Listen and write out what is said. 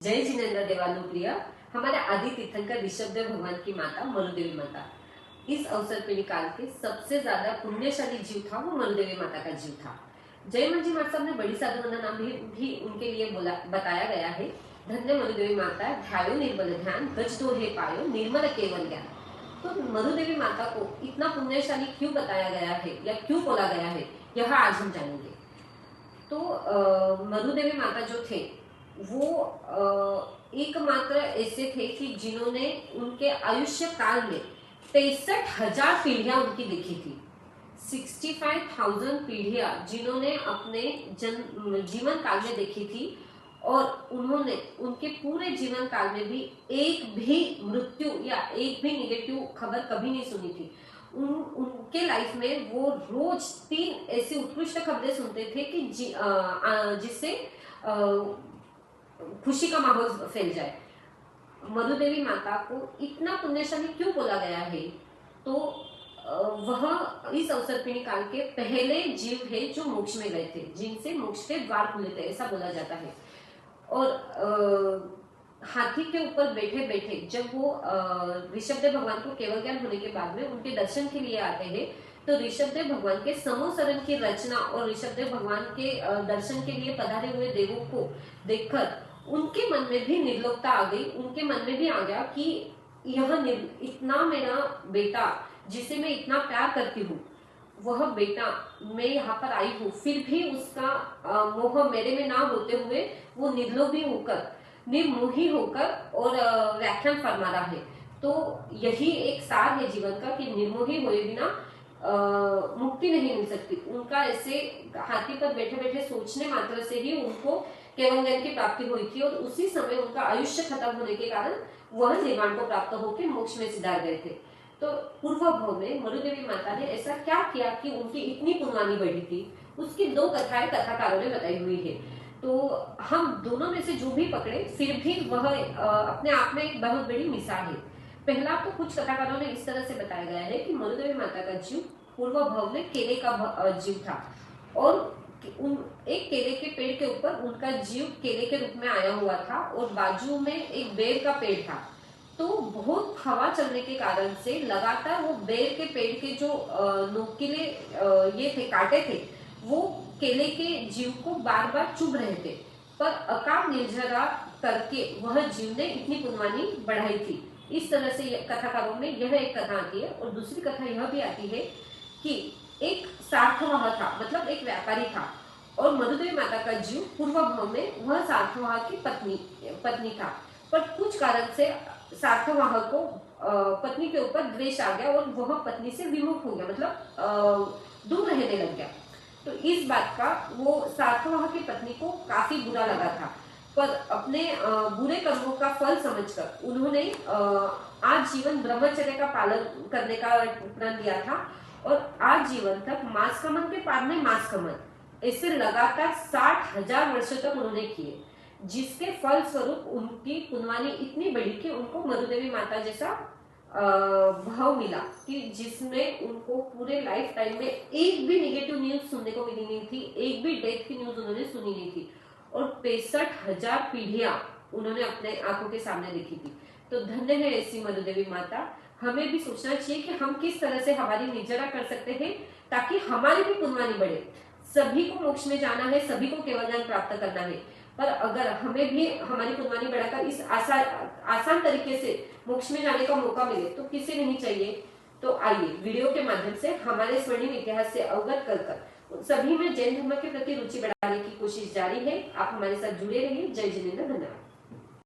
जय जिनेन्द्र देवानुप्रिय। हमारे आदि तीर्थंकर ऋषभदेव भगवान की माता मरुदेवी माता इस अवसर पे निकाल के सबसे ज्यादा पुण्यशाली जीव था वो मरुदेवी माता का जीव था। जय मंजी माता साहब ने बड़ी साधु वंदना नाम भी उनके लिए बताया गया है। धन्य मरुदेवी माता ध्यायो निर्बल ध्यान गज दो हे पायो निर्मल केवल ज्ञान। तो मरुदेवी माता को इतना पुण्यशाली क्यों बताया गया है या क्यों बोला गया है, यह आज हम जानेंगे। तो मरुदेवी माता जो थे वो एकमात्र ऐसे थे कि जिन्होंने उनके आयुष्य काल में 63,000 पीढ़ियां उनकी देखी थी। 65,000 पीढ़ियां जिन्होंने अपने जीवन काल में देखी थी और उन्होंने उनके पूरे जीवन काल में भी एक भी मृत्यु या एक भी निगेटिव खबर कभी नहीं सुनी थी। उनके लाइफ में वो रोज 3 ऐसी उत्कृष्ट खबरें सुनते थे कि जिससे खुशी का माहौल फैल जाए। मरुदेवी माता को इतना पुण्यशाली क्यों बोला गया है, तो वह इस अवसर पे निकाल के पहले जीव है जो मोक्ष में गए थे, जिनसे मोक्ष के द्वार खुले थे, ऐसा बोला जाता है। और हाथी के ऊपर बैठे बैठे जब वो ऋषभदेव भगवान को केवल ज्ञान होने के बाद में उनके दर्शन के लिए आते हैं, तो ऋषभदेव भगवान के समूह शरण की रचना और ऋषभदेव भगवान के दर्शन के लिए पधारे हुए देवों को देखकर उनके मन में भी निर्लोकता आ गई। उनके मन में भी आ गया कि यह इतना मेरा बेटा जिसे मैं इतना प्यार करती हूँ, वह बेटा मैं यहाँ पर आई हूँ, फिर भी उसका मोह मेरे में ना होते हुए वो निर्लोभी होकर निर्मोही होकर और व्याख्यान फरमा रहा है। तो यही एक सार है जीवन का कि निर्मोही हुए बिना मुक्ति नहीं मिल सकती। उनका ऐसे हाथी पर बैठे बैठे सोचने मात्र से ही उनको केवल ज्ञान की प्राप्ति हुई थी और उसी समय उनका आयुष्य खत्म होने के कारण वह निर्वाण को प्राप्त होकर मोक्ष में सिधार गए थे। तो पूर्व भव में मरुदेवी माता ने ऐसा क्या किया कि उनकी इतनी पुण्यवानी बढ़ी थी, उसकी 2 कथाएं कथाकारों ने बताई हुई है। तो हम दोनों में से जो भी पकड़े फिर भी वह अपने आप में एक बहुत बड़ी मिसाल है। पहला तो कुछ कथाकारों ने इस तरह से बताया गया है कि मरुदेवी माता का जीव पूर्व भव में केले का जीव था और एक केले के पेड़ के ऊपर उनका जीव केले के रूप में आया हुआ था और बाजू में एक बेर का पेड़ था। तो बहुत हवा चलने के कारण से लगातार वो बेर के पेड़ के जो नोकीले ये थे कांटे थे, वो केले के जीव को बार बार चुभ रहे थे, पर अकाल निर्जरा करके वह जीव ने इतनी पुण्यवानी बढ़ाई थी। इस तरह से कथाकारों में यह एक कथा आती है। और दूसरी कथा यह भी आती है कि एक सार्थवाह था, मतलब एक व्यापारी था और मरुदेवी माता का जीव पूर्व भव में वह सार्थवाह की पत्नी था, पर कुछ कारण से सार्थवाह को पत्नी के ऊपर द्वेष आ गया और वह पत्नी से विमुख हो गया, मतलब दूर रहने लग गया। तो इस बात का वो सार्थवाह की पत्नी को काफी बुरा लगा था, पर अपने बुरे कर्मों का फल समझकर उन्होंने आजीवन ब्रह्मचर्य का पालन करने का प्रण लिया था और आजीवन तक मास कमन के बाद में मास कमन ऐसे लगातार 60,000 वर्षों तक उन्होंने किए, जिसके फल स्वरूप उनकी पुण्यवानी इतनी बढ़ी कि उनको मरुदेवी माता जैसा भाव मिला कि जिसमें उनको पूरे लाइफ टाइम में एक भी नेगेटिव न्यूज सुनने को मिली नहीं थी, एक भी डेथ की न्यूज उन्होंने सुनी नहीं थी और 65,000 पीढ़ियां उन्होंने अपने आंखों के सामने देखी थी। तो धन्य है ऐसी मरुदेवी माता। हमें भी सोचना चाहिए कि हम किस तरह से हमारी निर्जरा कर सकते हैं ताकि हमारी भी पुण्यवानी बढ़े। सभी को मोक्ष में जाना है, सभी को केवल ज्ञान प्राप्त करना है, पर अगर हमें भी हमारी पुण्यवानी बढ़ाकर इस आसान तरीके से मोक्ष में जाने का मौका मिले तो किसे नहीं चाहिए। तो आइए वीडियो के माध्यम से हमारे स्वर्णिम इतिहास से अवगत कर सभी में जैन धर्म के प्रति रुचि बढ़ाने की कोशिश जारी है। आप हमारे साथ जुड़े रहिए। जय जिनेन्द्र, धन्यवाद।